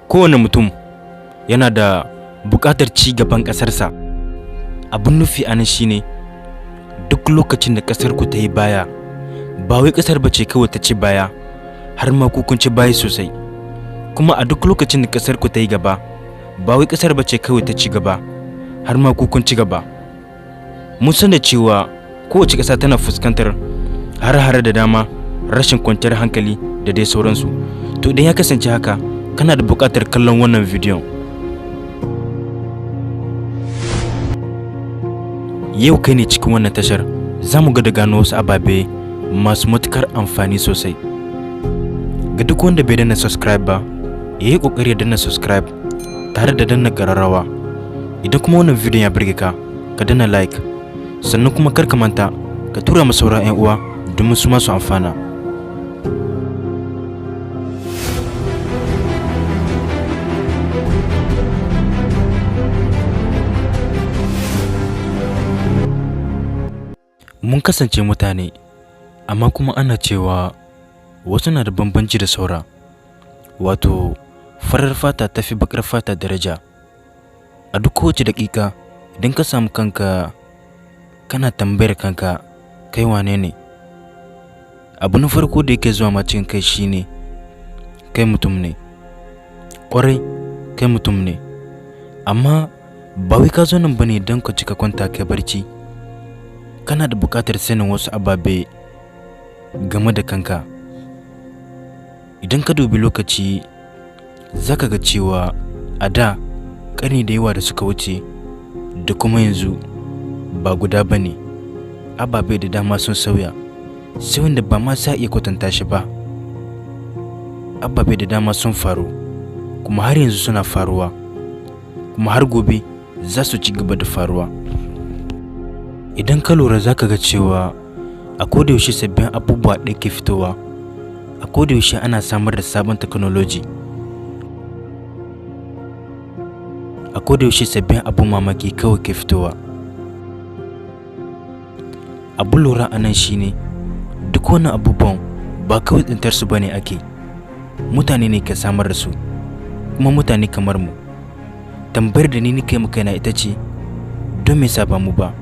Kowane mutum yana da buƙatar ci gaban ƙasarsa. Abin nufi a nan shine duk lokacin da ƙasarku ta yi baya, ba wai ƙasar ba ce kawai ta ci baya, har ma ku kun ci baya sosai. Kuma a duk lokacin da ƙasarku ta yi gaba, ba wai ƙasar ba ce kawai ta ci gaba, har ma ku kun ci gaba. Mun san da cewa kowace ƙasa tana fuskantar har-hare da dama, rashin kwanciyar hankali da dai sauransu. To idan ya kasance haka, kana da buƙatar kallon wannan bidiyon. Yau kai ne cikin wannan tashar, za mu ga da gano wasu ababe masu matuƙar amfani sosai. Ga duk wanda bai danna subscribe ba, ya yi ƙoƙari ya danna subscribe tare da danna ƙararrawa. Idan kuma wannan bidiyon ya burge ka, ka danna like, sannan kuma kar ka manta ka tura ma sauran 'yan uwa domin su masu amfana. Mun kasance mutane, amma kuma ana cewa wasu na da bambanci da saura. Wato, farar fata tafi baƙar fata daraja. A duk kowace daƙiƙa, idan ka samu kanka kana tambayar kanka kai wane ne, abu na farko da yake zuwa ma cikin kai shine kai mutum ne. Ƙwarai, kai mutum ne. Amma ba wai ka zo nan bane don ka cika kwanta kai barci. Kana da buƙatar sanin wasu ababe game da kanka. Idan ka dubi lokaci, za ka ga cewa a da ƙarni da yawa da suka wuce da kuma yanzu ba guda ba ne. Ababe da dama sun sauya, sai wanda ba ma za a iya kwatanta shi ba. Ababe da dama sun faru, kuma har yanzu suna faruwa, kuma har gobe za su ci gaba da faruwa. Idan ka lura za ka ga cewa a kodayaushe sabbin abubuwa ɗaya ke fitowa, a kodayaushe ana samar da sabon technology, a kodayaushe sabbin abun mamaki kawai ke fitowa. Abun lura a nan shine duk wani abubuwan ba kawai tsintar su bane ake, mutane ne ke samar da su, kuma mutane kamar mu. Tambayar da ni nake mu kaina ita ce, don me yasa ba mu ba?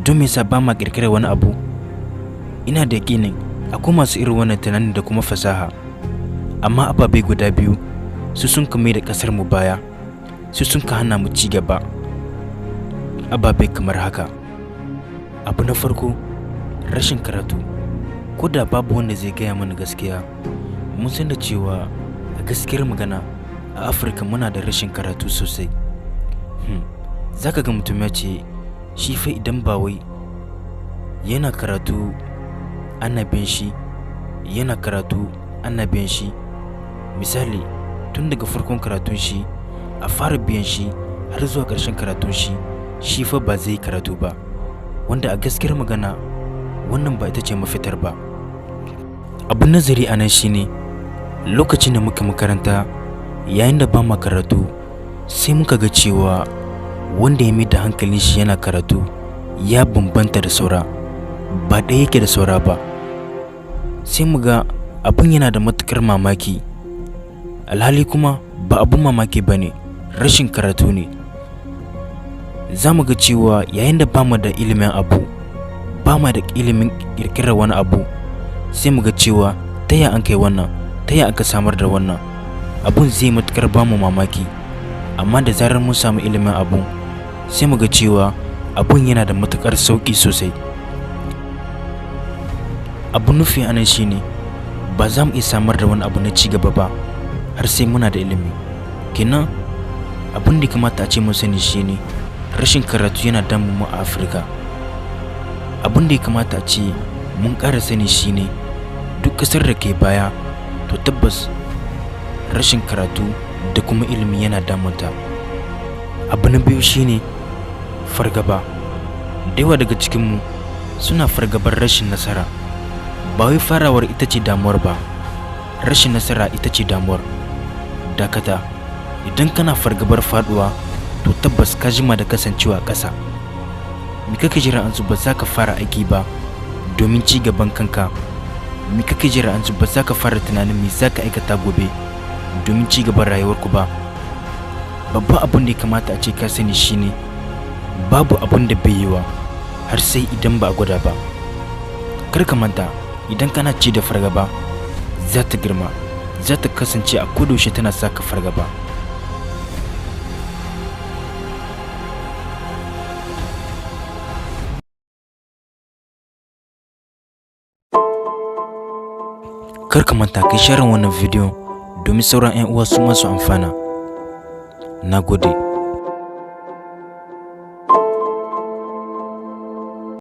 Don me yasa ba ma ƙirƙirar wani abu? Ina da yaƙinin akwai masu irin wannan tunanin da kuma fasaha, amma ababe guda biyu su sun kame da ƙasar mu baya, su sun ka hana mu ci gaba. Ababe kamar haka. Abu na farko, rashin karatu. Ko da babu wanda zai gaya mana gaskiya, mun san da cewa a gaskiyar magana a Afirka muna da rashin karatu sosai. Za ka ga mutum ya ce shi fa idan ba wai yana karatu ana biyan shi, yana karatu ana biyan shi. Misali, tun daga farkon karatun shi a fara biyan shi har zuwa ƙarshen karatun shi, shi fa ba zai karatu ba. Wanda a gaskiyar magana wannan ba ita ce mafitar ba. Abun nazari a nan shine lokacin da muka makaranta, yayin da ba ma karatu, sai muka ga cewa wanda ya mai da hankalin shi yana karatu ya bambanta da saura, ba ɗaya yake da saura ba. Sai mu ga abin yana da matuƙar mamaki, alhali kuma ba abun mamaki ba ne, rashin karatu ne. Za mu ga cewa yayin da ba mu da ilimin abu, ba mu da ilimin ƙirƙirar wani abu, sai mu ga cewa ta ya an kai wannan, ta ya aka samar da wannan, abun zai matuƙar ba mu mamaki. Amma da zarar mun samu ilimin abun, sai mu ga cewa abun yana da matuƙar sauƙi sosai. Abun nufi anan shine ba za mu iya samar da wani abu na ci gaba ba har sai muna da ilimi. Kenan abun da kamata a ce mun sani shine rashin karatu yana damun mu a Afirka. Abun da ya kamata a ce mun ƙara sani shine duk ƙasar da ke baya, to tabbas rashin karatu da kuma ilimi yana damunta. Abu na biyu shine fargaba. Da yawa daga cikinmu suna fargabar rashin nasara. Ba wai farawar ita ce damuwar ba, rashin nasara ita ce damuwar. Dakata, idan kana fargabar faduwa, to tabbas ka jima da kasancewa ƙasa. Me kake jira an ba za ka fara aiki ba domin ci gaban kanka? Me kake jira an ba za ka fara tunanin me za ka aikata gobe domin ci gaban rayuwarku ba. Babban abin da ya kamata a ce ka sani shine babu abin da bai yiwa har sai idan ba a gwada ba. Kar ka manta, idan kana ci da fargaba za ta girma, za ta kasance a kodayaushe tana saka fargaba. Kar ka manta kai sharing wannan bidiyon domin sauran 'yan uwa su masu amfana. Na gode.